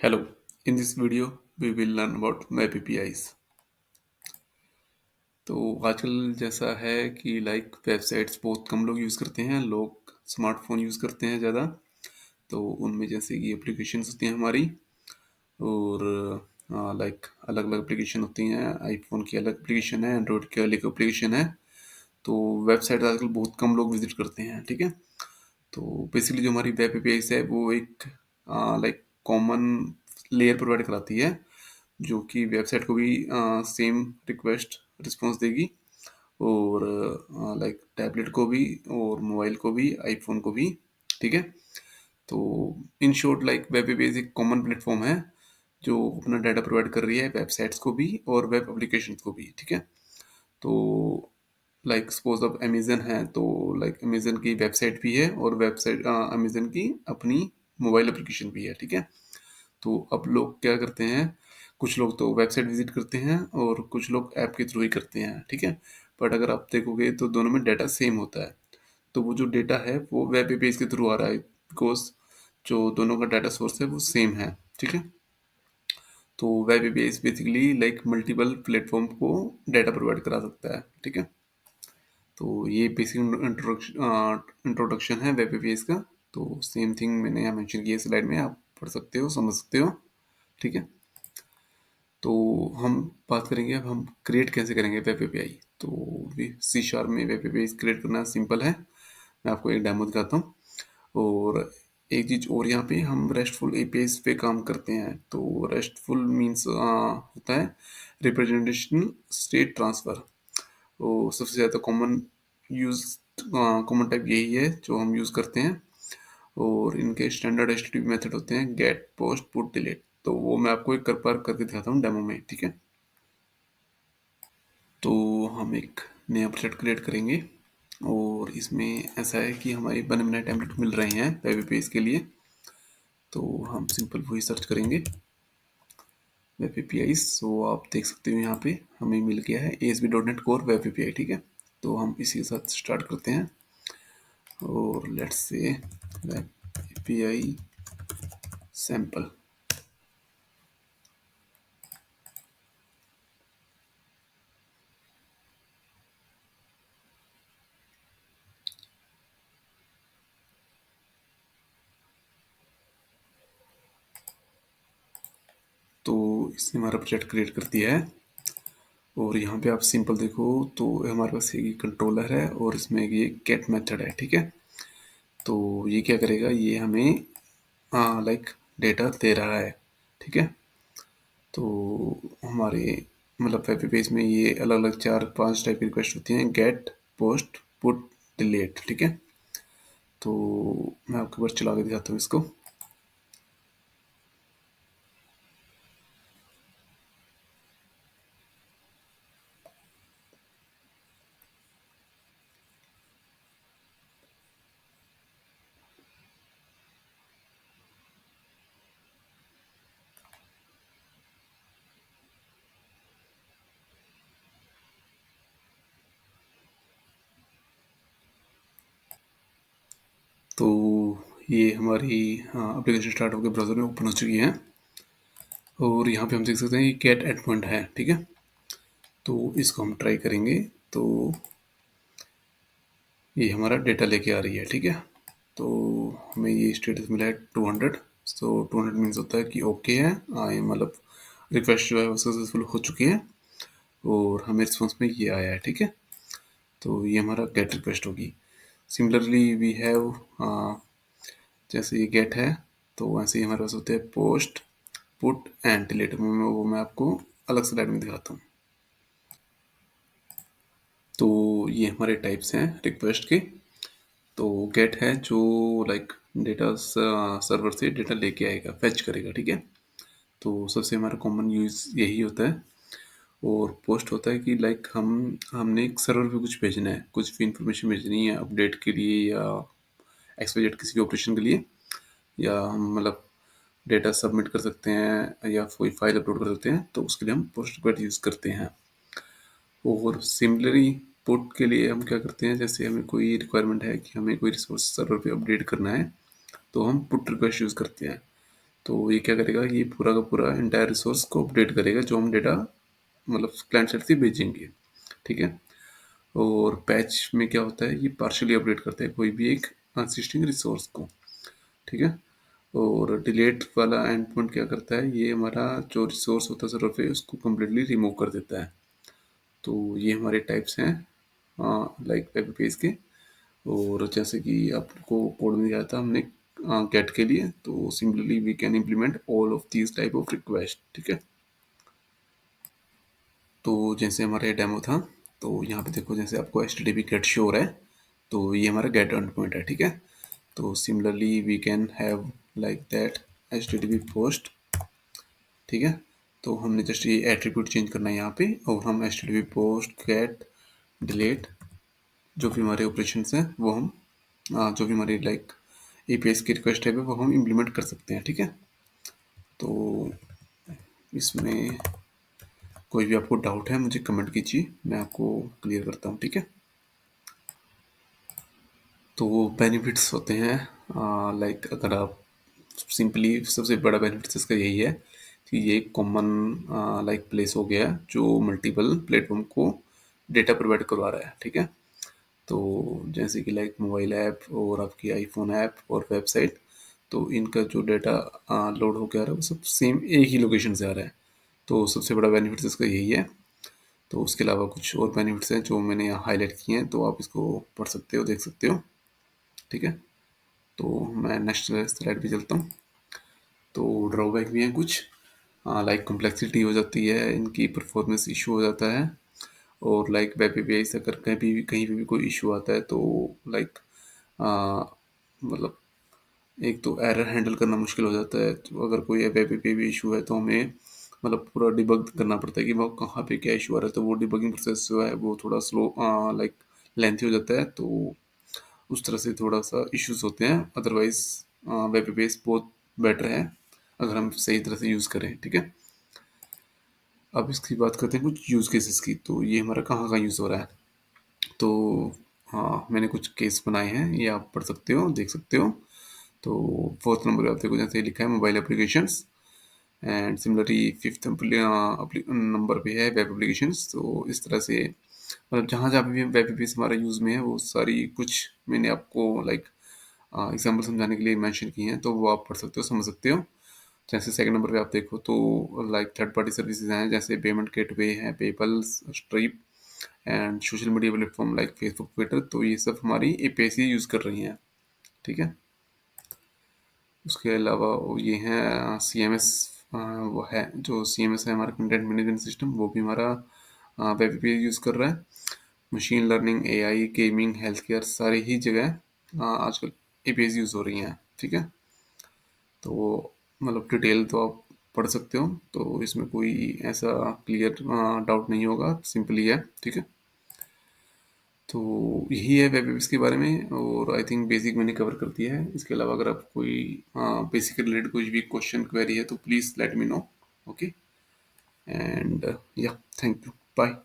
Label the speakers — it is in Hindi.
Speaker 1: Hello, in this video we will learn about web APIs. तो आजकल जैसा है कि वेबसाइट्स बहुत कम लोग यूज़ करते हैं, लोग स्मार्टफोन यूज़ करते हैं ज़्यादा। तो उनमें जैसे कि एप्लीकेशंस होती हैं हमारी और अलग अलग एप्लीकेशन होती हैं। आईफोन की अलग एप्लीकेशन है, एंड्रॉयड की अलग एप्लीकेशन है। तो वेबसाइट आजकल बहुत कम लोग विजिट करते हैं, ठीक है। तो बेसिकली जो हमारी वेब एपीआई है वो एक कॉमन लेयर प्रोवाइड कराती है जो कि वेबसाइट को भी सेम रिक्वेस्ट रिस्पॉन्स देगी और टैबलेट को भी और मोबाइल को भी आईफोन को भी, ठीक है। तो इन शॉर्ट वेब एपीआई एक कॉमन प्लेटफॉर्म है जो अपना डाटा प्रोवाइड कर रही है वेबसाइट्स को भी और वेब एप्लीकेशन को भी, ठीक है। तो सपोज अब अमेजन है तो अमेजन की वेबसाइट भी है और वेबसाइट अमेजन की अपनी मोबाइल एप्लीकेशन भी है, ठीक है। तो अब लोग क्या करते हैं, कुछ लोग तो वेबसाइट विजिट करते हैं और कुछ लोग ऐप के थ्रू ही करते हैं, ठीक है। बट अगर आप देखोगे तो दोनों में डाटा सेम होता है। तो वो जो डेटा है वो वेब एपीआई के थ्रू आ रहा है बिकॉज जो दोनों का डाटा सोर्स है वो सेम है, ठीक है। तो web API basically multiple platform को डाटा प्रोवाइड करा सकता है, ठीक है। तो ये बेसिक इंट्रोडक्शन है वेब एपीआई का। तो सेम थिंग मैंने यहाँ मेंशन किया स्लाइड में, आप पढ़ सकते हो, समझ सकते हो, ठीक है। तो हम बात करेंगे अब हम क्रिएट कैसे करेंगे वेब एपीआई। तो सी शार्प में वेब एपीआई क्रिएट करना सिंपल है। मैं आपको एक डेमो दिखाता हूँ। और एक चीज़ और, यहाँ पे हम रेस्टफुल एपीआई पे काम करते हैं। तो रेस्टफुल मीन्स होता है रिप्रेजेंटेशनल स्टेट ट्रांसफ़र। तो सबसे ज़्यादा यूज कॉमन टाइप यही है जो हम यूज़ करते हैं। और इनके स्टैंडर्ड एचटीटीपी मेथड होते हैं गेट, पोस्ट, पुट, डिलीट। तो वो मैं आपको एक कर बार करके दिखाता हूँ डेमो में, ठीक है। तो हम एक नया प्रोजेक्ट क्रिएट करेंगे और इसमें ऐसा है कि हमारे बने बनाए टेम्पलेट मिल रहे हैं वेब पेज के लिए। तो हम सिंपल वही सर्च करेंगे वेब एपीआई। सो आप देख सकते हो यहाँ पे हमें मिल गया है ASP.NET Core वेब एपीआई, ठीक है। तो हम इसी के साथ स्टार्ट करते हैं और let's say web API sample. तो इसने हमारा प्रोजेक्ट क्रिएट कर दिया है और यहाँ पे आप सिंपल देखो तो हमारे पास एक कंट्रोलर है और इसमें ये गेट मेथड है, ठीक है। तो ये क्या करेगा, ये हमें डेटा दे रहा है, ठीक है। तो हमारे वेब पेज में ये अलग अलग 4-5 टाइप की रिक्वेस्ट होती हैं, गेट, पोस्ट, पुट, डिलीट, ठीक है। तो मैं आपके ऊपर चला के दिखाता हूँ इसको। तो ये हमारी एप्लीकेशन स्टार्ट होकर ब्राउज़र में ओपन हो चुकी है और यहाँ पे हम देख सकते हैं ये गेट एट पॉइंट है, ठीक है। तो इसको हम ट्राई करेंगे। तो ये हमारा डेटा लेके आ रही है, ठीक है। तो हमें ये स्टेटस मिला है 200। सो 200 मीन्स होता है कि ओके है, ये रिक्वेस्ट जो है वो सक्सेसफुल हो चुकी है और हमें रिस्पॉन्स में ये आया है, ठीक है। तो ये हमारा गेट रिक्वेस्ट होगी। सिमिलरली वी हैव जैसे ये गेट है तो वैसे ही हमारे पास होते हैं पोस्ट, पुट एंड डिलीट। वो मैं आपको अलग स्लाइड में दिखाता हूँ। तो ये हमारे टाइप्स हैं रिक्वेस्ट के। तो गेट है जो डेटा सर्वर से डेटा लेके आएगा, फेच करेगा, ठीक है। तो सबसे हमारा कॉमन यूज यही होता है। और पोस्ट होता है कि हमने एक सर्वर पे कुछ भेजना है, कुछ भी इंफॉर्मेशन भेजनी है अपडेट के लिए या एक्सवाइजेड किसी भी ऑपरेशन के लिए, या हम डेटा सबमिट कर सकते हैं या कोई फाइल अपलोड कर सकते हैं, तो उसके लिए हम पोस्ट रिक्वेस्ट यूज़ करते हैं। और सिमिलरली पुट के लिए हम क्या करते हैं, जैसे हमें कोई रिक्वायरमेंट है कि हमें कोई रिसोर्स सर्वर पे अपडेट करना है तो हम पुट रिक्वेस्ट यूज़ करते हैं। तो ये क्या करेगा, ये पूरा का पूरा इंटायर रिसोर्स को अपडेट करेगा जो हम डेटा मतलब क्लाइंट साइड से भेजेंगे, ठीक है। और पैच में क्या होता है, ये पार्शियली अपडेट करता है कोई भी एक एग्जिस्टिंग रिसोर्स को, ठीक है। और डिलीट वाला एंड पॉइंट क्या करता है, ये हमारा जो रिसोर्स होता है सर्वर पे उसको कम्प्लीटली रिमूव कर देता है। तो ये हमारे टाइप्स हैं लाइक वेब पेज के। और जैसे कि आपको कोड में दिया था हमने गेट के लिए, तो similarly we can implement all of these type of request, ठीक है। तो जैसे हमारा ये डेमो था, तो यहाँ पे देखो जैसे आपको H T T P get show हो रहा है, तो ये हमारा गेट एंड पॉइंट है, ठीक है। तो similarly we can have like that H T T P post, ठीक है। तो हमने जस्ट ये एट्रीब्यूट चेंज करना है यहाँ पे, और हम H T T P post gate delete जो भी हमारे ऑपरेशन हैं वो हम जो भी हमारी लाइक एपीएस की रिक्वेस्ट है वो हम इम्प्लीमेंट कर सकते हैं, ठीक है। तो इसमें कोई भी आपको डाउट है मुझे कमेंट कीजिए, मैं आपको क्लियर करता हूँ, ठीक है। तो बेनिफिट्स होते हैं लाइक अगर आप सिंपली, सबसे बड़ा बेनिफिट्स इसका यही है कि ये कॉमन लाइक प्लेस हो गया जो मल्टीपल प्लेटफॉर्म को डेटा प्रोवाइड करवा रहा है, ठीक है। तो जैसे कि लाइक मोबाइल ऐप और आपकी आईफोन ऐप और वेबसाइट, तो इनका जो डाटा लोड होकर आ रहा है वो सब सेम एक ही लोकेशन से आ रहा है। तो सबसे बड़ा बेनिफिट इसका यही है। तो उसके अलावा कुछ और बेनिफिट्स हैं जो मैंने यहाँ हाईलाइट किए हैं, तो आप इसको पढ़ सकते हो, देख सकते हो, ठीक है। तो मैं नेक्स्ट स्लाइड पे चलता हूँ। तो ड्रॉबैक भी हैं कुछ, लाइक कॉम्प्लेक्सिटी हो जाती है, इनकी परफॉर्मेंस इशू हो जाता है। और लाइक वेब एपीआई से अगर कहीं पे भी कोई इशू आता है तो लाइक मतलब एक तो एरर हैंडल करना मुश्किल हो जाता है। तो अगर कोई वेब एपीआई भी इशू है तो हमें मतलब पूरा डिबग करना पड़ता है कि वो कहाँ पे क्या इशू आ रहा है, तो वो डिबगिंग प्रोसेस जो है वो थोड़ा स्लो लाइक लेंथी हो जाता है। तो उस तरह से थोड़ा सा इश्यूज होते हैं। अदरवाइज वेब एपीआई बहुत बेटर है अगर हम सही तरह से यूज़ करें, ठीक है। अब इसकी बात करते हैं कुछ यूज़ केसेस की, तो ये हमारा कहाँ कहाँ यूज़ हो रहा है। तो हाँ, मैंने कुछ केस बनाए हैं, ये आप पढ़ सकते हो, देख सकते हो। तो फोर्थ नंबर पे आप देखो जैसे लिखा है mobile applications, and similarly fifth number पे है वेब एप्लीकेशंस। तो इस तरह से मतलब जहाँ जहाँ भी वेब एप्लीकेशन हमारा यूज़ में है वो सारी कुछ मैंने आपको लाइक एग्जाम्पल समझाने के लिए मेंशन किए हैं, तो वो आप पढ़ सकते हो, समझ सकते हो। जैसे सेकंड नंबर पे आप देखो तो लाइक थर्ड पार्टी सर्विसेज हैं जैसे पेमेंट गेटवे है, PayPal, strip, and social media platform like Facebook, Twitter, तो ये सब हमारी एपीआई से यूज़ कर रही हैं, ठीक है। उसके अलावा ये हैं सी एम एस, वो है जो सी एम एस है हमारा कंटेंट मैनेजमेंट सिस्टम, वो भी हमारा वेब पे यूज़ कर रहा है। Machine learning, AI, gaming, health care, सारी ही जगह आजकल एपीआई यूज़ हो रही हैं, ठीक है। तो मतलब डिटेल तो आप पढ़ सकते हो, तो इसमें कोई ऐसा क्लियर डाउट नहीं होगा, सिंपल ही है, ठीक है। तो यही है वेब एप्स के बारे में, और आई थिंक बेसिक मैंने कवर कर दिया है। इसके अलावा अगर आप कोई बेसिक रिलेटेड कुछ भी क्वेश्चन क्वेरी है तो please let me know, okay. And या, थैंक यू, बाय।